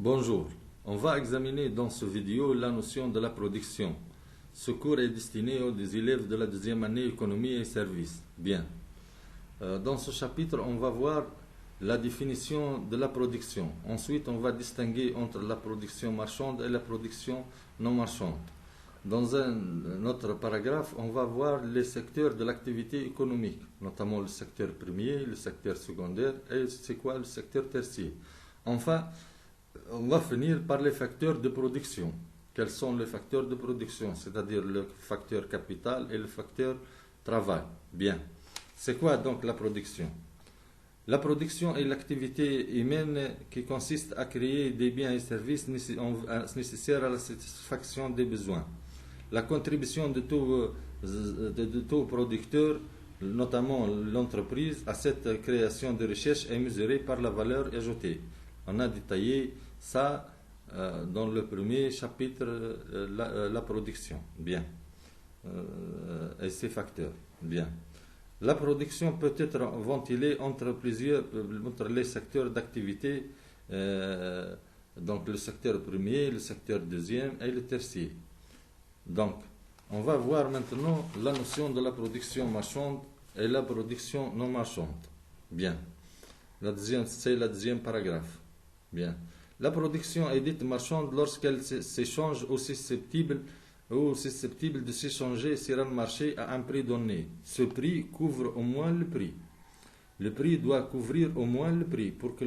Bonjour, on va examiner dans ce vidéo la notion de la production. Ce cours est destiné aux élèves de la deuxième année économie et services. Bien. Dans ce chapitre, on va voir la définition de la production. Ensuite, on va distinguer entre la production marchande et la production non marchande. Dans un autre paragraphe, on va voir les secteurs de l'activité économique, notamment le secteur premier, le secteur secondaire et c'est quoi le secteur tertiaire. Enfin, on va finir par les facteurs de production. Quels sont les facteurs de production? C'est-à-dire le facteur capital et le facteur travail. Bien. C'est quoi donc la production? La production est l'activité humaine qui consiste à créer des biens et services nécessaires à la satisfaction des besoins. La contribution de tout producteur, notamment l'entreprise, à cette création de richesse est mesurée par la valeur ajoutée. On a détaillé ça dans le premier chapitre, la production. Bien. Et ses facteurs. Bien. La production peut être ventilée entre les secteurs d'activité, donc le secteur premier, le secteur deuxième et le tertiaire. Donc, on va voir maintenant la notion de la production marchande et la production non marchande. Bien. C'est le deuxième paragraphe. Bien. La production est dite marchande lorsqu'elle s'échange ou susceptible de s'échanger sur un marché à un prix donné. Ce prix couvre au moins le prix. Le prix doit couvrir au moins le prix pour que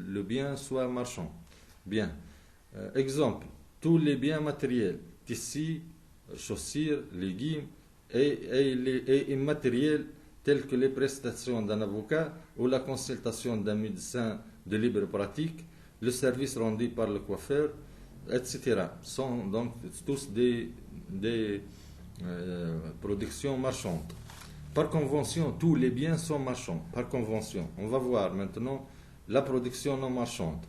le bien soit marchand. Bien. Exemple, tous les biens matériels, tissus, chaussures, légumes et immatériels tels que les prestations d'un avocat ou la consultation d'un médecin de libre pratique, le service rendu par le coiffeur, etc. sont donc tous des productions marchandes. Par convention, tous les biens sont marchands. Par convention. On va voir maintenant la production non marchande.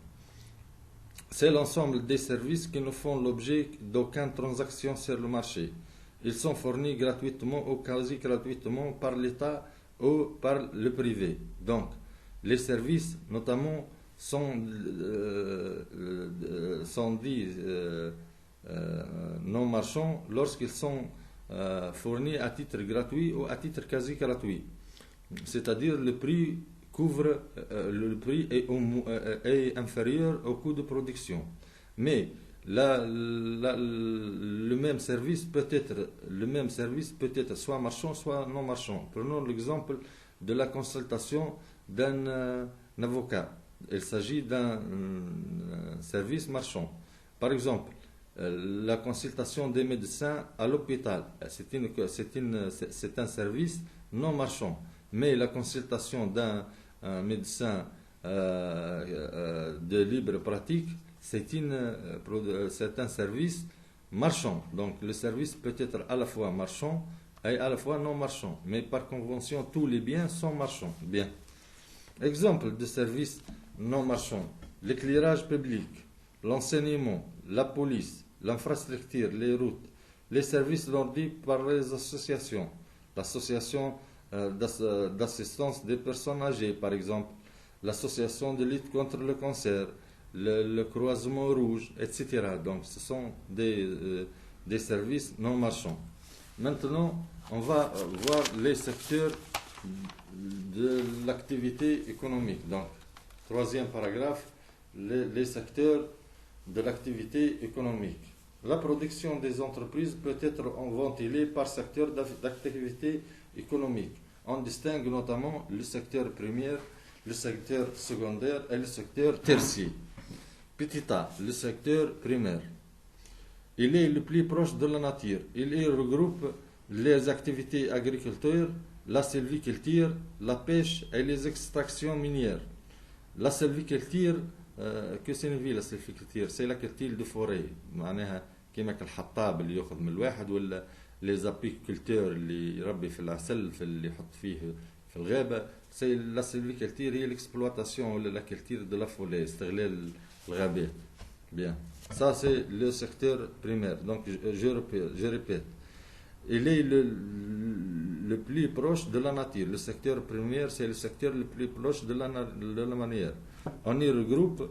C'est l'ensemble des services qui ne font l'objet d'aucune transaction sur le marché. Ils sont fournis gratuitement ou quasi gratuitement par l'État ou par le privé. Donc, les services, notamment, sont dits non marchands lorsqu'ils sont fournis à titre gratuit ou à titre quasi gratuit. C'est-à-dire le prix est inférieur au coût de production. Mais le même service peut être soit marchand, soit non marchand. Prenons l'exemple de la consultation d'un avocat. Il s'agit d'un service marchand. Par exemple, la consultation des médecins à l'hôpital, c'est un service non marchand. Mais la consultation d'un médecin de libre pratique, c'est un service marchand. Donc le service peut être à la fois marchand et à la fois non marchand. Mais par convention, tous les biens sont marchands. Bien. Exemple de services non marchands: l'éclairage public, l'enseignement, la police, l'infrastructure, les routes, les services rendus par les associations, l'association d'assistance des personnes âgées, par exemple, l'association de lutte contre le cancer, le croisement rouge, etc. Donc, ce sont des services non marchands. Maintenant, on va voir les secteurs de l'activité économique. Donc, troisième paragraphe, les secteurs de l'activité économique. La production des entreprises peut être ventilée par secteur d'activité économique. On distingue notamment le secteur primaire, le secteur secondaire et le secteur tertiaire. Petit a, le secteur primaire. Il est le plus proche de la nature. Il y regroupe les activités agriculteurs, la sylviculture, la pêche et les extractions minières. La sylviculture, que signifie la sylviculture? C'est la culture de forêt. معناها كيما الحطاب اللي ياخذ من الواحد ولا les apiculteurs اللي يربي في العسل اللي يحط فيه في الغابة. C'est la sylviculture هي l'exploitation ou la culture de la forêt, استغلال الغابات. Bien. Ça c'est le secteur primaire. Donc je répète. il est le plus proche de la nature. Le secteur primaire, c'est le secteur le plus proche de la manière. On y regroupe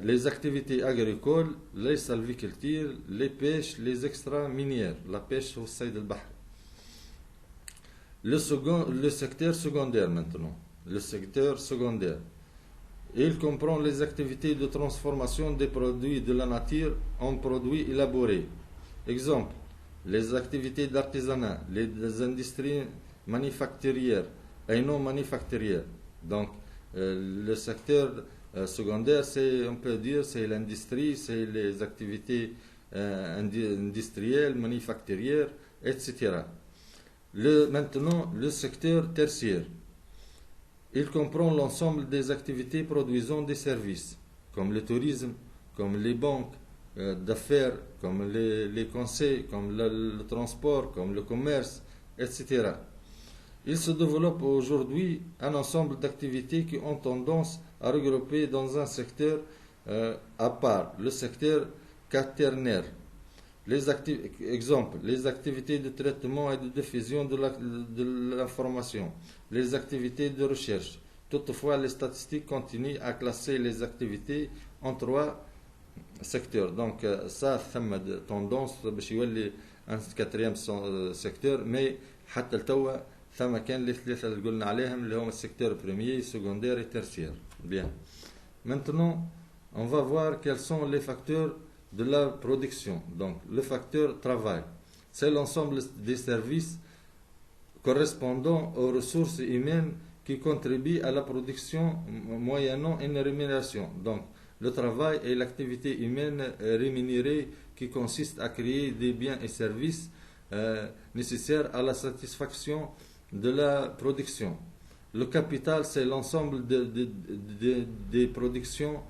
les activités agricoles, les salvicultures, les pêches, les extra minières, la pêche au Saïd al-Bahr. Le secteur secondaire maintenant. Le secteur secondaire. Il comprend les activités de transformation des produits de la nature en produits élaborés. Exemple, les activités d'artisanat, les industries manufacturières et non manufacturières. Donc, le secteur secondaire, on peut dire, c'est l'industrie, c'est les activités industrielles, manufacturières, etc. Maintenant, le secteur tertiaire. Il comprend l'ensemble des activités produisant des services, comme le tourisme, comme les banques d'affaires, comme les conseils, comme le transport, comme le commerce, etc. Il se développe aujourd'hui un ensemble d'activités qui ont tendance à regrouper dans un secteur à part, le secteur quaternaire. Exemple, les activités de traitement et de diffusion de l'information, les activités de recherche. Toutefois, les statistiques continuent à classer les activités en 3 secteurs. Donc, ça, ثم tendance باش يولي un 4e secteur, mais حتى التوا ثم كان les 3 اللي قلنا عليهم اللي هم السecteur premier, secondaire et tertiaire. Bien. Maintenant, on va voir quels sont les facteurs de la production. Donc, le facteur travail, c'est l'ensemble des services correspondant aux ressources humaines qui contribuent à la production moyennant une rémunération. Donc, le travail est l'activité humaine rémunérée qui consiste à créer des biens et services nécessaires à la satisfaction de la production. Le capital, c'est l'ensemble des productions,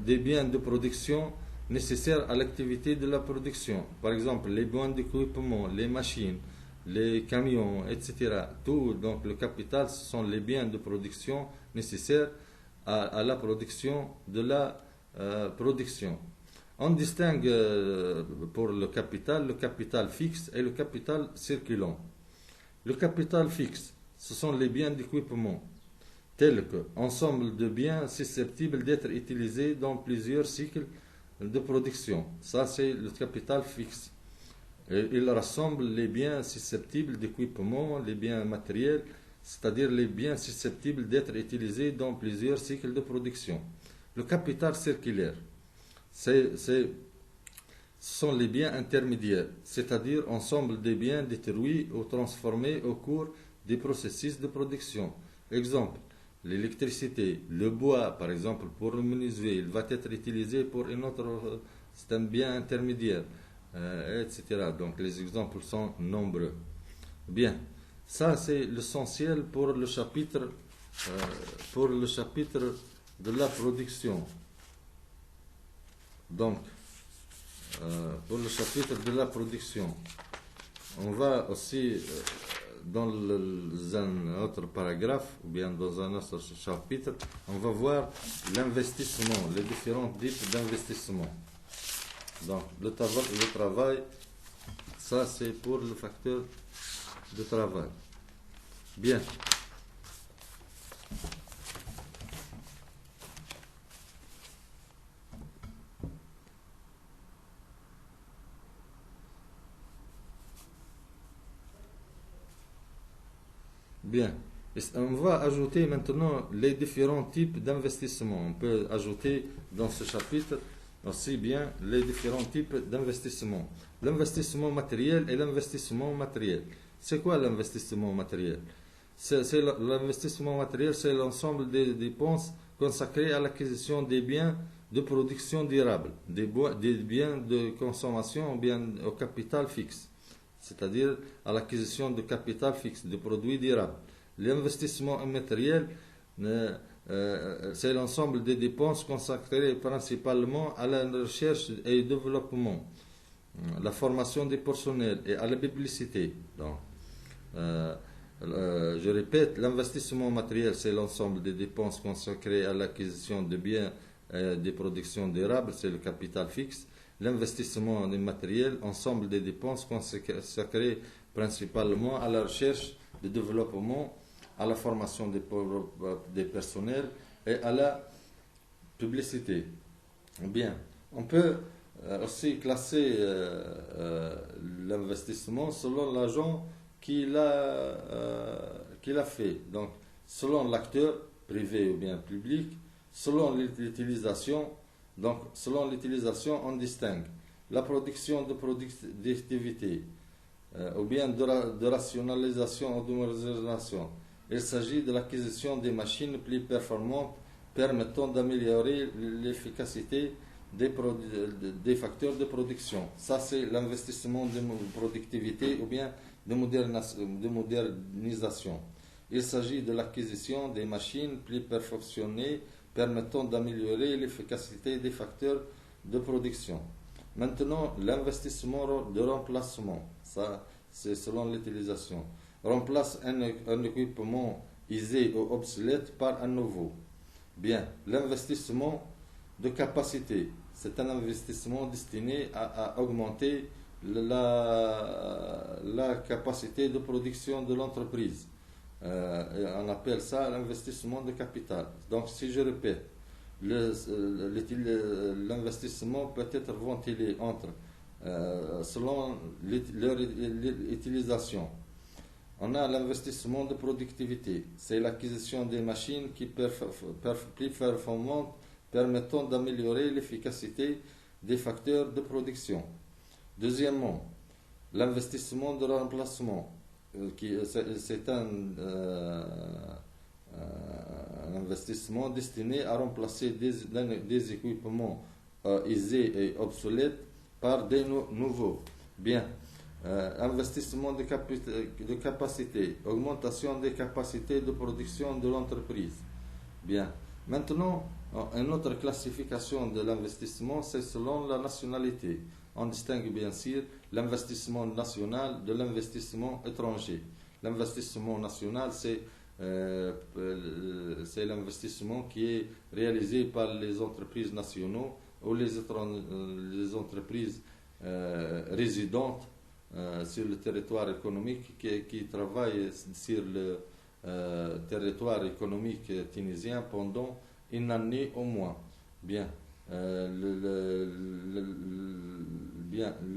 des biens de production nécessaires à l'activité de la production. Par exemple, les biens d'équipement, les machines, les camions, etc. Tout, donc le capital, ce sont les biens de production nécessaires à la production de la production. On distingue pour le capital fixe et le capital circulant. Le capital fixe, ce sont les biens d'équipement, tels que ensemble de biens susceptibles d'être utilisés dans plusieurs cycles de production. Ça, c'est le capital fixe. Et il rassemble les biens susceptibles d'équipement, les biens matériels, c'est-à-dire les biens susceptibles d'être utilisés dans plusieurs cycles de production. Le capital circulaire, ce sont les biens intermédiaires, c'est-à-dire ensemble des biens détruits ou transformés au cours des processus de production. Exemple, l'électricité, le bois, par exemple, pour le menuisier, il va être utilisé pour une autre, c'est un bien intermédiaire, etc. Donc les exemples sont nombreux. Bien, ça c'est l'essentiel pour le chapitre de la production. Donc, pour le chapitre de la production, on va aussi dans un autre paragraphe ou bien dans un autre chapitre, on va voir l'investissement, les différents types d'investissement. Donc le travail, ça c'est pour le facteur de travail. Bien. Bien. On va ajouter maintenant les différents types d'investissement. On peut ajouter dans ce chapitre aussi bien les différents types d'investissement. L'investissement matériel et l'investissement matériel. C'est quoi l'investissement matériel? L'investissement matériel, c'est l'ensemble des dépenses consacrées à l'acquisition des biens de production durable, des biens de consommation ou bien au capital fixe, c'est-à-dire à l'acquisition de capital fixe, de produits durables. L'investissement matériel, c'est l'ensemble des dépenses consacrées principalement à la recherche et au développement, la formation des personnels et à la publicité. Donc, je répète, l'investissement matériel, c'est l'ensemble des dépenses consacrées à l'acquisition de biens et des productions durables, c'est le capital fixe. l'investissement des matériels, ensemble des dépenses consacrées principalement à la recherche, le développement, à la formation des personnels et à la publicité. Bien, on peut aussi classer l'investissement selon l'agent qui l'a fait. Donc, selon l'acteur, privé ou bien public, selon l'utilisation. Donc, selon l'utilisation, on distingue la production de productivité ou bien de rationalisation ou de modernisation. Il s'agit de l'acquisition des machines plus performantes permettant d'améliorer l'efficacité des facteurs de production. Ça, c'est l'investissement de productivité ou bien de modernisation. Il s'agit de l'acquisition des machines plus perfectionnées permettant d'améliorer l'efficacité des facteurs de production. Maintenant, l'investissement de remplacement, ça c'est selon l'utilisation. Remplace un équipement usé ou obsolète par un nouveau. Bien, l'investissement de capacité, c'est un investissement destiné à augmenter la capacité de production de l'entreprise. On appelle ça l'investissement de capital. Donc, si je répète, l'investissement peut être ventilé entre, selon leur utilisation. On a l'investissement de productivité. C'est l'acquisition des machines plus performantes permettant d'améliorer l'efficacité des facteurs de production. Deuxièmement, l'investissement de remplacement. C'est un investissement destiné à remplacer des équipements usés et obsolètes par des nouveaux. Bien, investissement de capacité, augmentation des capacités de production de l'entreprise. Bien, maintenant, une autre classification de l'investissement, c'est selon la nationalité. On distingue bien sûr l'investissement national de l'investissement étranger. L'investissement national, c'est l'investissement qui est réalisé par les entreprises nationales ou les entreprises résidentes sur le territoire économique qui travaillent sur le territoire économique tunisien pendant une année au moins. Bien.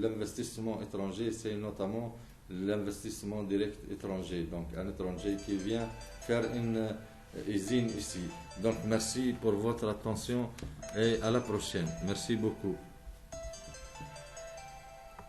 L'investissement étranger, c'est notamment l'investissement direct étranger, donc un étranger qui vient faire une usine ici. Donc merci pour votre attention et à la prochaine. Merci beaucoup.